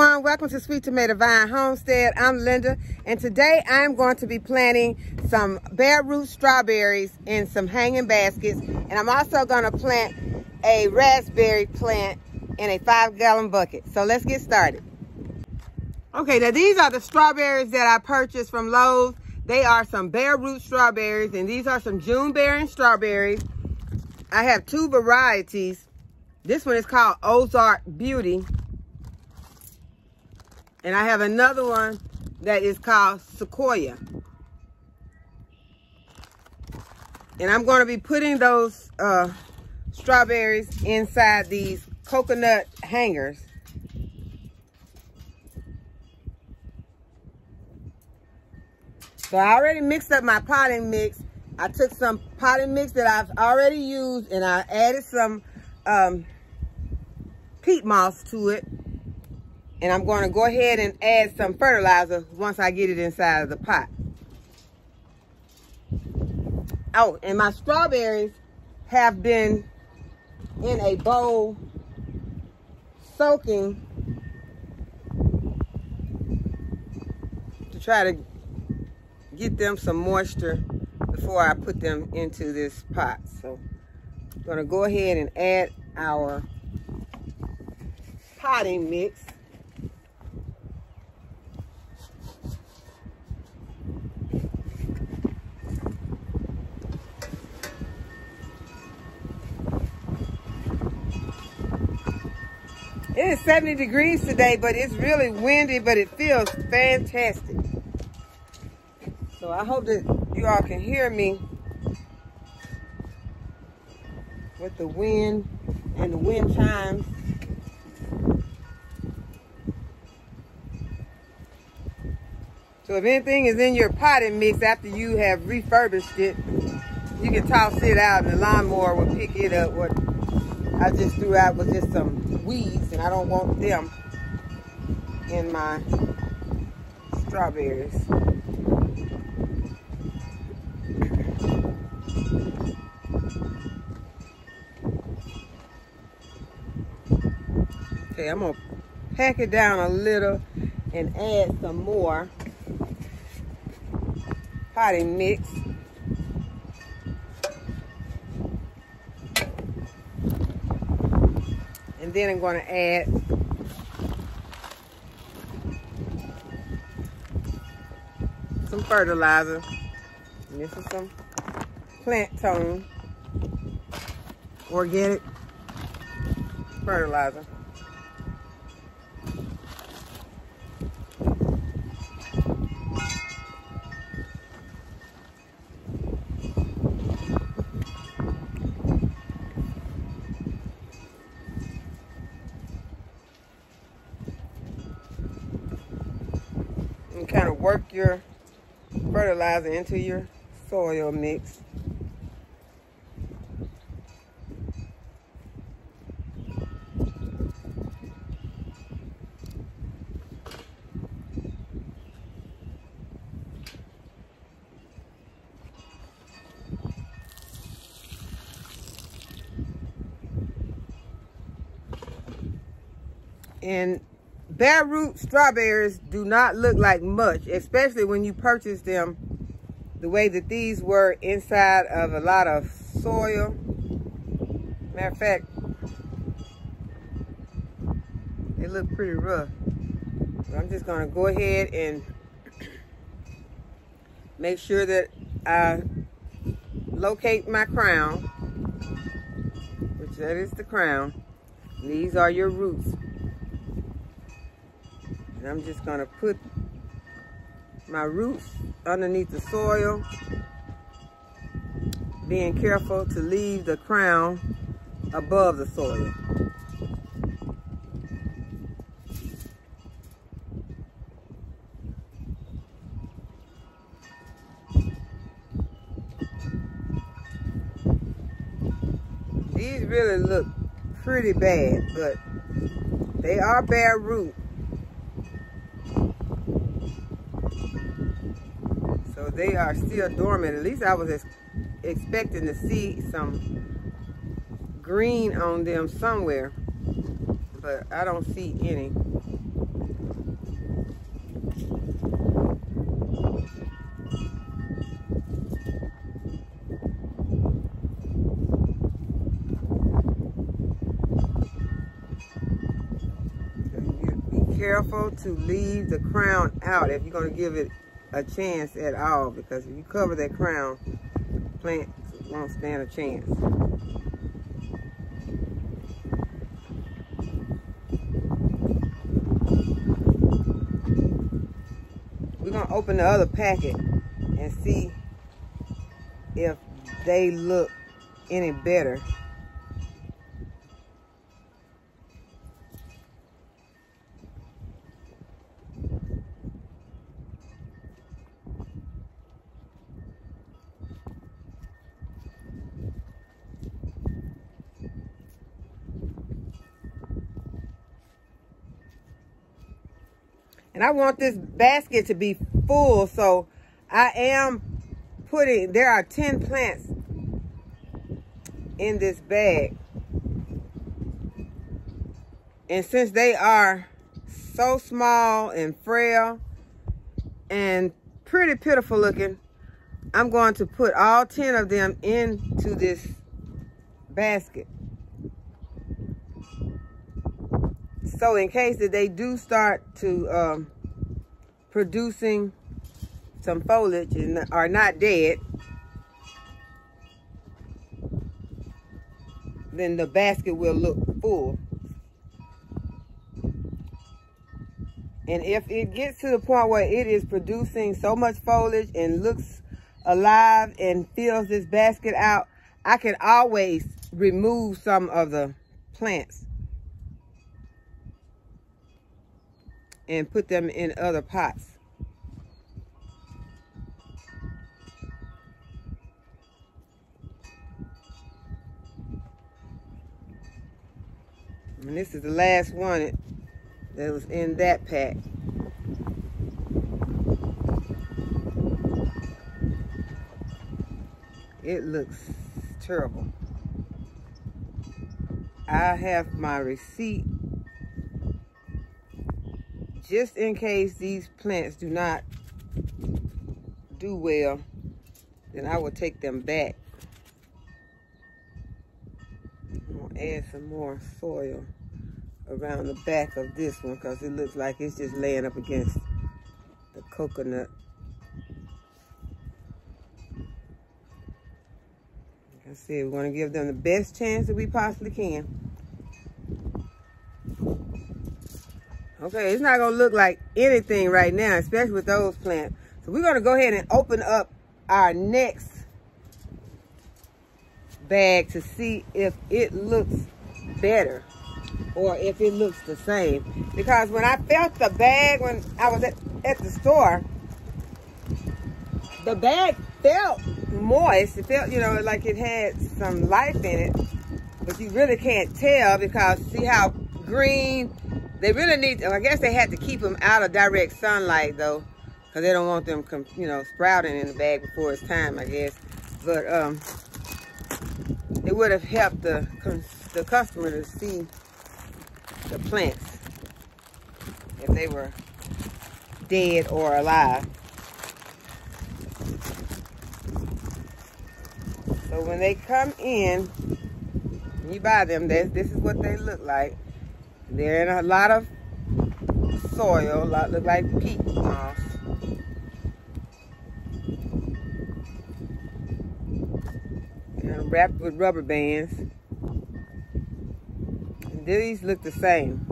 everyone, welcome to Sweet Tomato Vine Homestead. I'm Linda, and today I'm going to be planting some bare root strawberries in some hanging baskets, and I'm also going to plant a raspberry plant in a 5-gallon bucket. So let's get started. Okay, now these are the strawberries that I purchased from Lowe. They are some bare root strawberries, and these are some June bearing strawberries. I have 2 varieties. This one is called Ozark Beauty. And I have another one that is called Sequoia. And I'm going to be putting those strawberries inside these coconut hangers. So I already mixed up my potting mix. I took some potting mix that I've already used and I added some peat moss to it. And I'm going to go ahead and add some fertilizer once I get it inside of the pot. Oh, and my strawberries have been in a bowl soaking to try to get them some moisture before I put them into this pot. So I'm going to go ahead and add our potting mix. It is 70 degrees today, but it's really windy, but it feels fantastic. So I hope that you all can hear me with the wind and the wind chimes. So if anything is in your potting mix after you have refurbished it, you can toss it out and the lawnmower will pick it up. What I just threw out was just some weeds, and I don't want them in my strawberries. Okay, I'm gonna pack it down a little and add some more potting mix. And then I'm going to add some fertilizer. And this is some plant tone organic fertilizer. Kind of work your fertilizer into your soil mix. And bare root strawberries do not look like much, especially when you purchase them the way that these were inside of a lot of soil. Matter of fact, they look pretty rough. So I'm just going to go ahead and make sure that I locate my crown, which that is the crown. These are your roots. And I'm just going to put my roots underneath the soil, being careful to leave the crown above the soil. These really look pretty bad, but they are bare root. So they are still dormant. At least I was expecting to see some green on them somewhere, but I don't see any. careful to leave the crown out if you're going to give it a chance at all, because if you cover that crown, plants won't stand a chance. We're going to open the other packet and see if they look any better. And I want this basket to be full, so I am putting, there are 10 plants in this bag. And since they are so small and frail and pretty pitiful looking, I'm going to put all 10 of them into this basket. So in case that they do start to producing some foliage and are not dead, then the basket will look full. And if it gets to the point where it is producing so much foliage and looks alive and fills this basket out, I can always remove some of the plants and put them in other pots. And this is the last one that was in that pack. It looks terrible. I have my receipt just in case these plants do not do well, then I will take them back. I'm gonna add some more soil around the back of this one because it looks like it's just laying up against the coconut. Like I said, we want to give them the best chance that we possibly can. Okay, it's not going to look like anything right now, especially with those plants. So we're going to go ahead and open up our next bag to see if it looks better or if it looks the same. Because when I felt the bag when I was at the store, the bag felt moist. It felt, you know, like it had some life in it. But you really can't tell because see how green. They really need, I guess they had to keep them out of direct sunlight though, because they don't want them, you know, sprouting in the bag before it's time, I guess. But it would have helped the customer to see the plants if they were dead or alive. So when they come in, you buy them, this is what they look like. They're in a lot of soil, look like peat moss. And wrapped with rubber bands. And these look the same.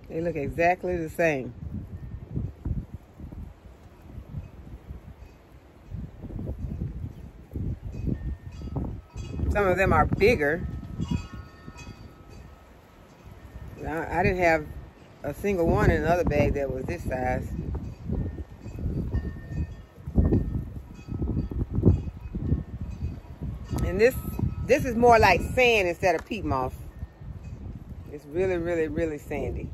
They look exactly the same. Some of them are bigger. I didn't have a single one in another bag that was this size. And this is more like sand instead of peat moss. It's really, really, really sandy.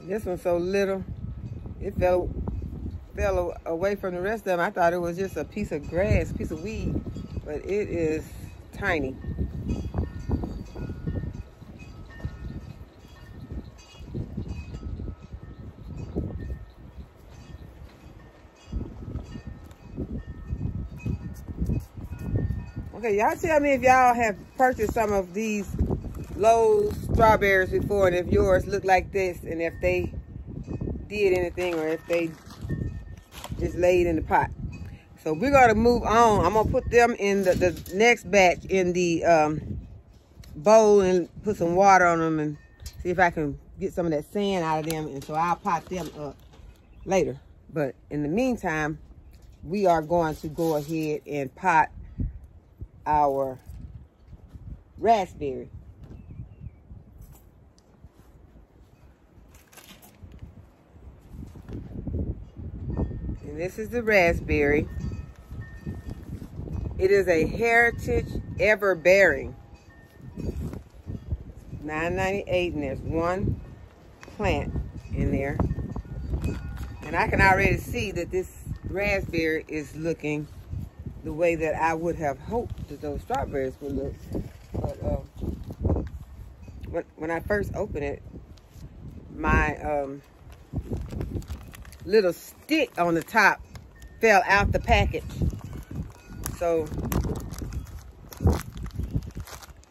This one's so little, it fell away from the rest of them. I thought it was just a piece of grass, piece of weed, but it is tiny. Okay, y'all tell me if y'all have purchased some of these Lowe strawberries before, and if yours look like this, and if they did anything, or if they just laid in the pot. So we're gonna move on. I'm gonna put them in the next batch in the bowl and put some water on them and see if I can get some of that sand out of them, and so I'll pot them up later. But in the meantime, we are going to go ahead and pot our raspberry. And this is the raspberry. It is a Heritage Everbearing. $9.98, and there's one plant in there. And I can already see that this raspberry is looking the way that I would have hoped that those strawberries would look. But when I first opened it, my little stick on the top fell out the package. So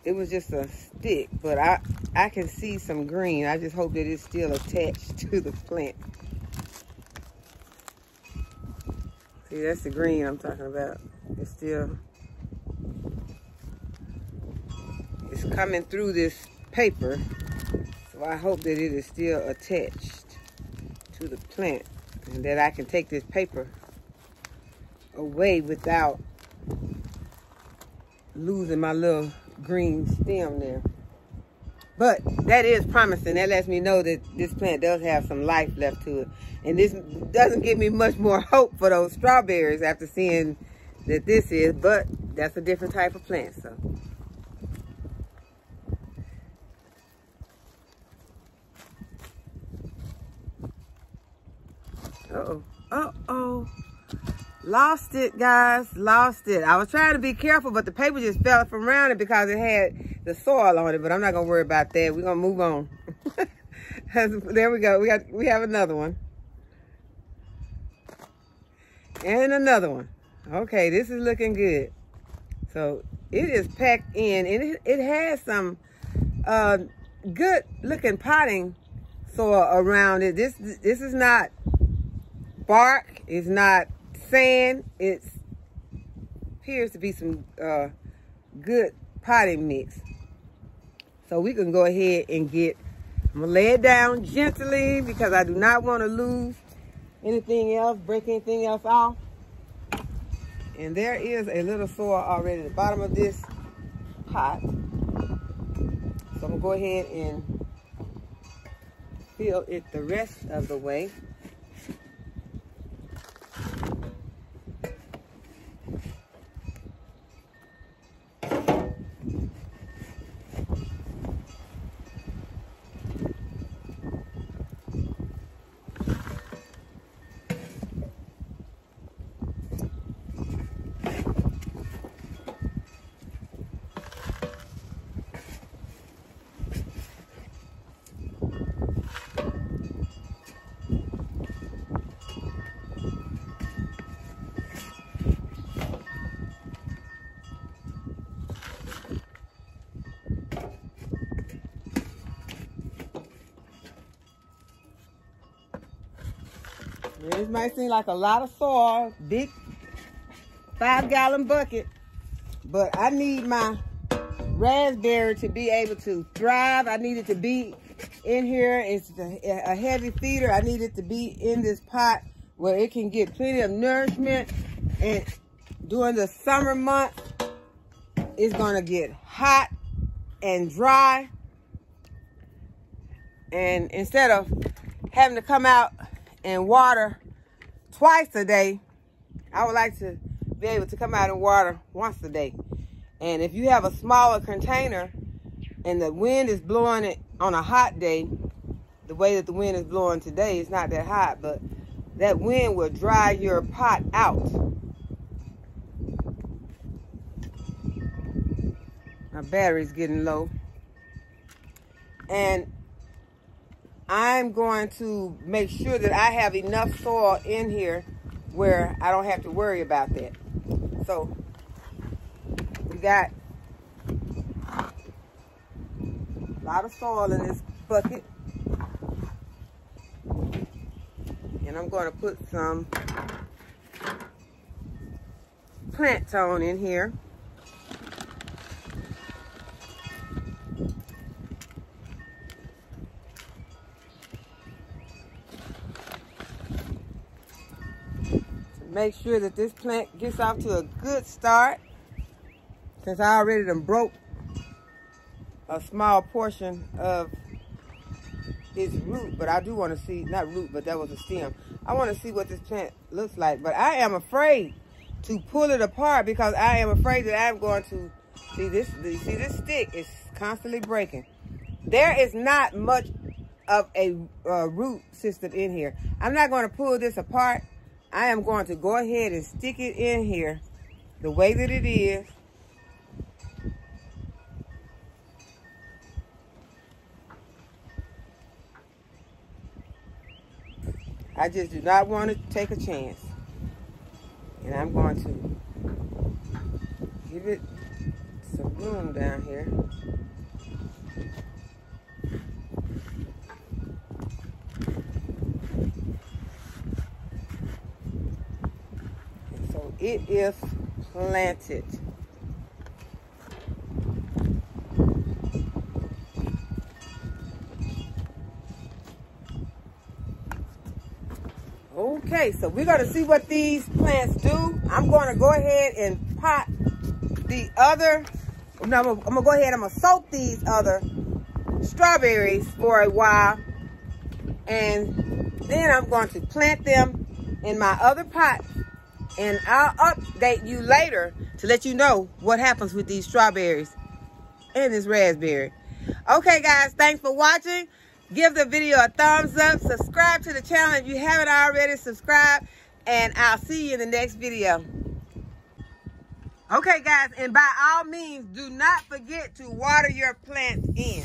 it was just a stick, but I can see some green. I just hope that it's still attached to the plant. See, that's the green I'm talking about. It's coming through this paper, so I hope that it is still attached to the plant and that I can take this paper away without losing my little green stem there. But that is promising. That lets me know that this plant does have some life left to it. And this doesn't give me much more hope for those strawberries after seeing that this is, but that's a different type of plant, so. Uh-oh, uh-oh. Lost it, guys, lost it. I was trying to be careful, but the paper just fell from around it because it had the soil on it, but I'm not gonna worry about that. We're gonna move on. There we go, we have another one. And another one. Okay, this is looking good. So it is packed in, and it has some good looking potting soil around it. This is not bark, it's not sand, it appears to be some good potting mix. So we can go ahead and I'm gonna lay it down gently because I do not want to lose anything else, break anything else off. And there is a little soil already at the bottom of this pot. So I'm gonna go ahead and fill it the rest of the way. This might seem like a lot of soil, big 5-gallon bucket, but I need my raspberry to be able to thrive. I need it to be in here. It's a heavy feeder. I need it to be in this pot where it can get plenty of nourishment. And during the summer months, it's gonna get hot and dry. And instead of having to come out and water twice a day, I would like to be able to come out and water once a day. And if you have a smaller container and the wind is blowing it on a hot day, the way that the wind is blowing today, it's not that hot, but that wind will dry your pot out. My battery's getting low. And I'm going to make sure that I have enough soil in here where I don't have to worry about that. So We got a lot of soil in this bucket. And I'm going to put some plant tone in here. Make sure that this plant gets off to a good start, since I already done broke a small portion of its root. But I do want to see, not root, but that was a stem. I want to see what this plant looks like. But I am afraid to pull it apart, because I am afraid that I'm going to see this stick is constantly breaking. There is not much of a root system in here. I'm not going to pull this apart. I am going to go ahead and stick it in here the way that it is. I just do not want to take a chance. And I'm going to give it some room down here. It is planted. Okay, so we're going to see what these plants do. I'm going to go ahead and pot the other, no, I'm going to go ahead, I'm going to soak these other strawberries for a while. And then I'm going to plant them in my other pot. And I'll update you later to let you know what happens with these strawberries and this raspberry. Okay, guys, thanks for watching. Give the video a thumbs up. Subscribe to the channel if you haven't already subscribed. And I'll see you in the next video. Okay, guys, and by all means, do not forget to water your plants in.